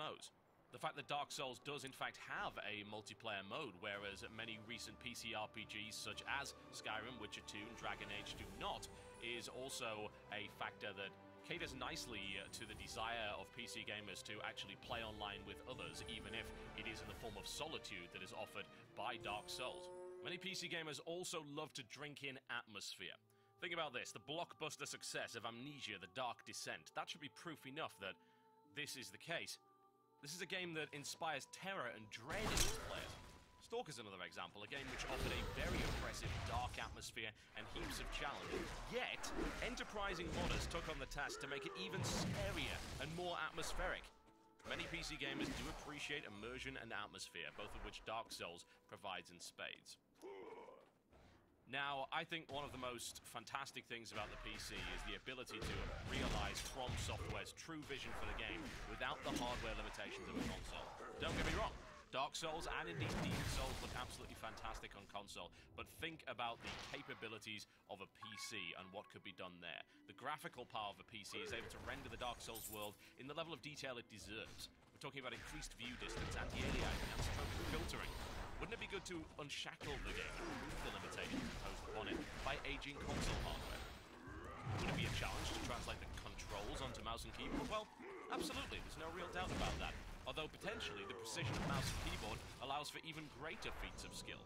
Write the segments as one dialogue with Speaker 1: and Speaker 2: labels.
Speaker 1: MMOs. The fact that Dark Souls does in fact have a multiplayer mode, whereas many recent PC RPGs such as Skyrim, Witcher 2 and Dragon Age do not, is also a factor that caters nicely to the desire of PC gamers to actually play online with others, even if it is in the form of solitude that is offered by Dark Souls. Many PC gamers also love to drink in atmosphere. Think about this, the blockbuster success of Amnesia: The Dark Descent. That should be proof enough that this is the case. This is a game that inspires terror and dread in its players. Stalker's another example, a game which offered a very oppressive, dark atmosphere and heaps of challenge. Yet, enterprising modders took on the task to make it even scarier and more atmospheric. Many PC gamers do appreciate immersion and atmosphere, both of which Dark Souls provides in spades. Now, I think one of the most fantastic things about the PC is the ability to realize From Software's true vision for the game without the hardware limitations of a console. Don't get me wrong, Dark Souls and indeed Demon Souls look absolutely fantastic on console, but think about the capabilities of a PC and what could be done there. The graphical power of a PC is able to render the Dark Souls world in the level of detail it deserves. We're talking about increased view distance, anti-aliasing and stroke filtering. Wouldn't it be good to unshackle the game and remove the limitations imposed upon it by aging console hardware? Would it be a challenge to translate the controls onto mouse and keyboard? Well, absolutely, there's no real doubt about that. Although potentially the precision of mouse and keyboard allows for even greater feats of skill.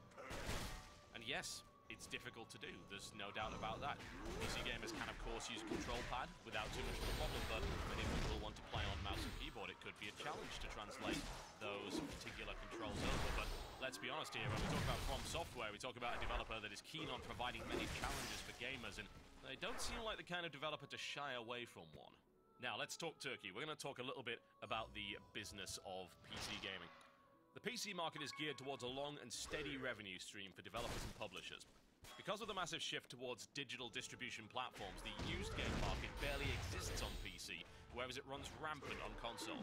Speaker 1: And yes, it's difficult to do, there's no doubt about that. PC gamers can of course use a control pad without too much of a problem, but many people will want to play on mouse and keyboard. It could be a challenge to translate those particular controls over, but let's be honest here, when we talk about From Software, we talk about a developer that is keen on providing many challenges for gamers, and they don't seem like the kind of developer to shy away from one. Now, let's talk Turkey. We're going to talk a little bit about the business of PC gaming. The PC market is geared towards a long and steady revenue stream for developers and publishers. Because of the massive shift towards digital distribution platforms, the used game market barely exists on PC, whereas it runs rampant on console.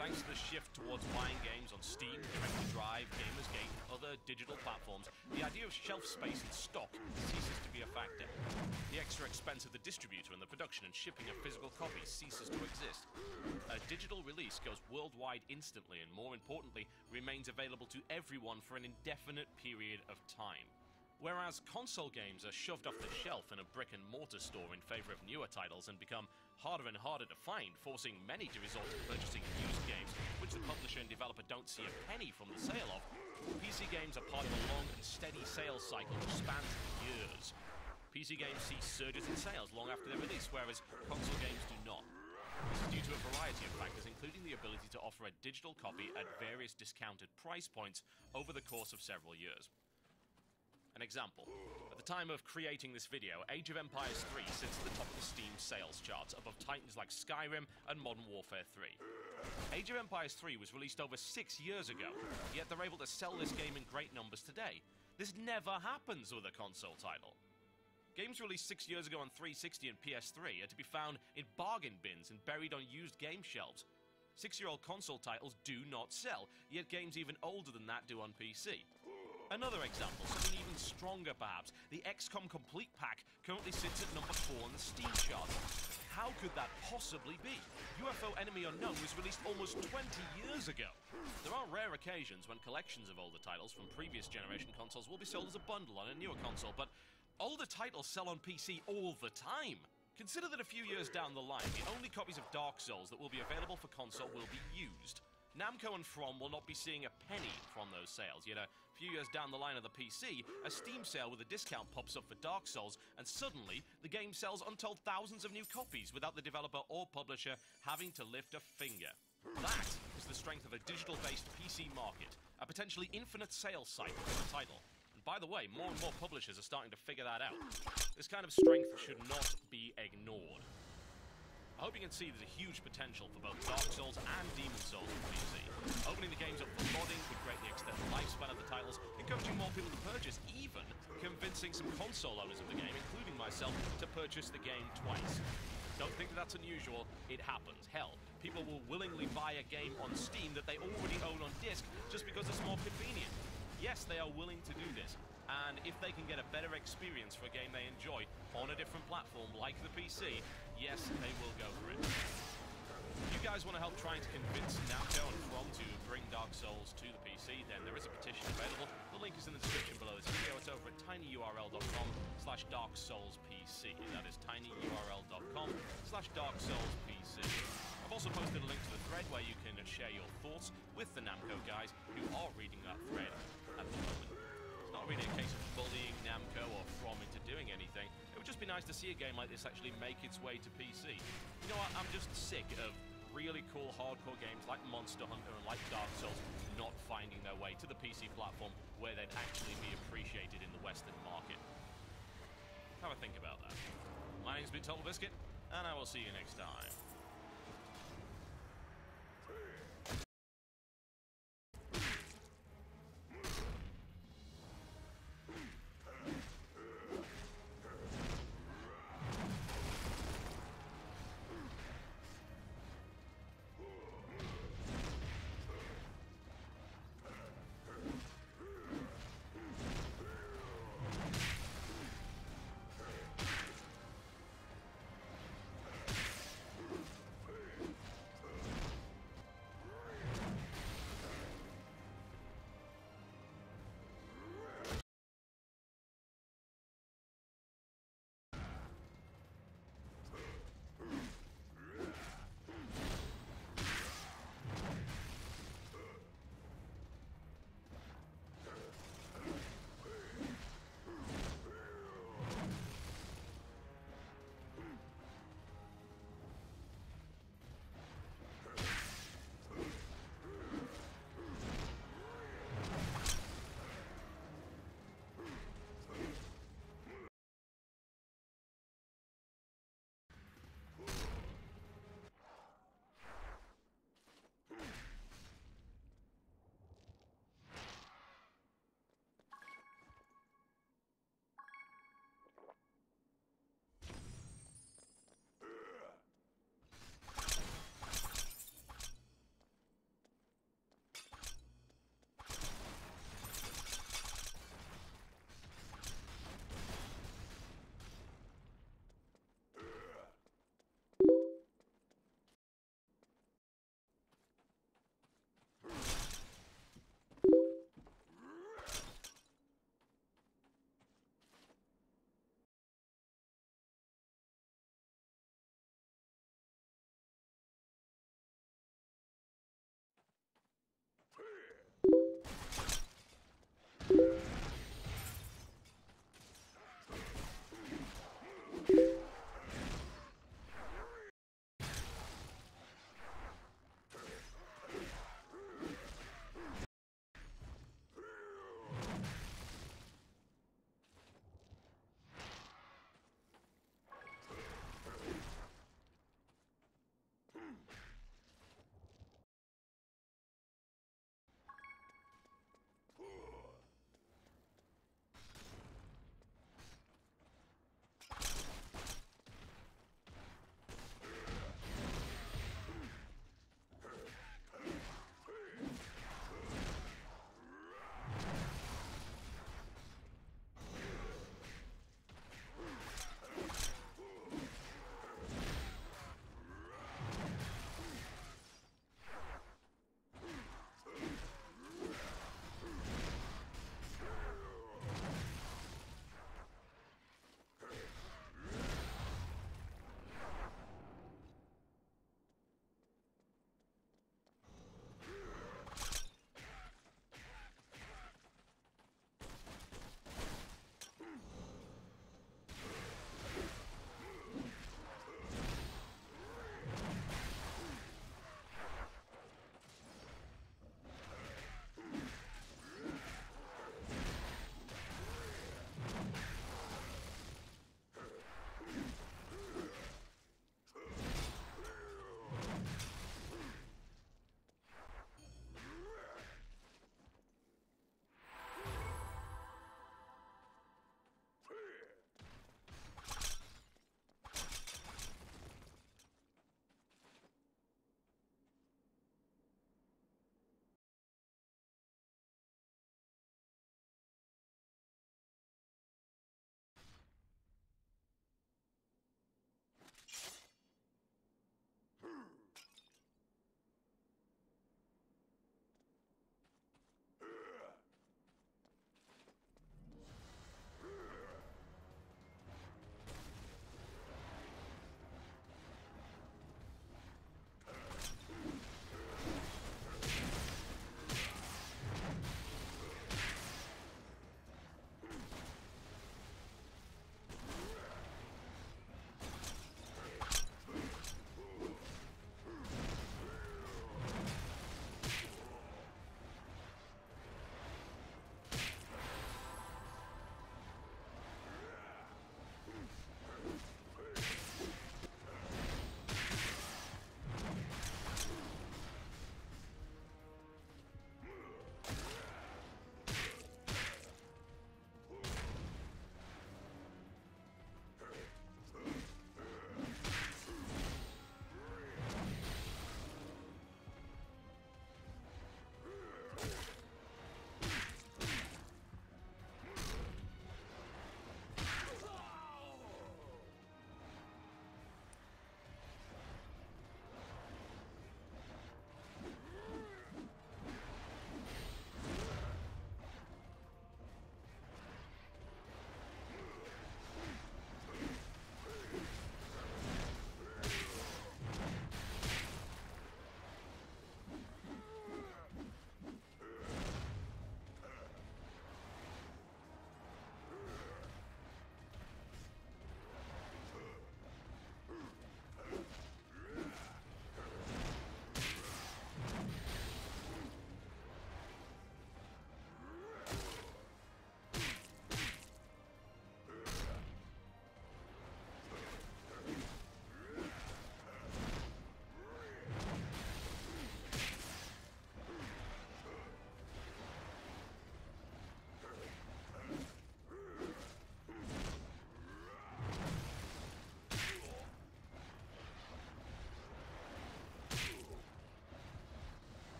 Speaker 1: Thanks to the shift towards buying games on Steam, Direct to Drive, Gamersgate, and other digital platforms, the idea of shelf space and stock ceases to be a factor. The extra expense of the distributor and the production and shipping of physical copies ceases to exist. A digital release goes worldwide instantly and, more importantly, remains available to everyone for an indefinite period of time. Whereas console games are shoved off the shelf in a brick-and-mortar store in favor of newer titles and become harder and harder to find, forcing many to resort to purchasing used games, which the publisher and developer don't see a penny from the sale of, PC games are part of a long and steady sales cycle which spans years. PC games see surges in sales long after their release, whereas console games do not. This is due to a variety of factors, including the ability to offer a digital copy at various discounted price points over the course of several years. An example. At the time of creating this video, Age of Empires 3 sits at the top of the Steam sales charts, above titans like Skyrim and Modern Warfare 3. Age of Empires 3 was released over 6 years ago, yet they're able to sell this game in great numbers today. This never happens with a console title. Games released 6 years ago on 360 and PS3 are to be found in bargain bins and buried on used game shelves. 6-year-old console titles do not sell, yet games even older than that do on PC. Another example, something even stronger perhaps, the XCOM Complete Pack currently sits at number 4 on the Steam chart. How could that possibly be? UFO Enemy Unknown was released almost 20 years ago. There are rare occasions when collections of older titles from previous generation consoles will be sold as a bundle on a newer console, but older titles sell on PC all the time. Consider that a few years down the line, the only copies of Dark Souls that will be available for console will be used. Namco and From will not be seeing a penny from those sales, yet a few years down the line of the PC, a Steam sale with a discount pops up for Dark Souls, and suddenly the game sells untold thousands of new copies without the developer or publisher having to lift a finger. That is the strength of a digital-based PC market, a potentially infinite sales cycle for the title. And by the way, more and more publishers are starting to figure that out. This kind of strength should not be ignored. I hope you can see there's a huge potential for both Dark Souls and Demon Souls on PC. Opening the games up for modding could greatly extend the lifespan of the titles, encouraging more people to purchase, even convincing some console owners of the game, including myself, to purchase the game twice. Don't think that that's unusual, it happens. Hell, people will willingly buy a game on Steam that they already own on disc just because it's more convenient. Yes, they are willing to do this, and if they can get a better experience for a game they enjoy on a different platform like the PC, yes, they will go for it. If you guys want to help trying to convince Namco Dark Souls to the PC, then there is a petition available. The link is in the description below this video. It's over at tinyurl.com/DarkSoulsPC. That is tinyurl.com/DarkSoulsPC. I've also posted a link to the thread where you can share your thoughts with the Namco guys who are reading that thread at the moment. It's not really a case of bullying Namco or From into doing anything. It would just be nice to see a game like this actually make its way to PC. You know what, I'm just sick of really cool hardcore games like Monster Hunter and like Dark Souls not finding their way to the PC platform where they'd actually be appreciated in the Western market. Have a think about that. My name's been Total Biscuit, and I will see you next time.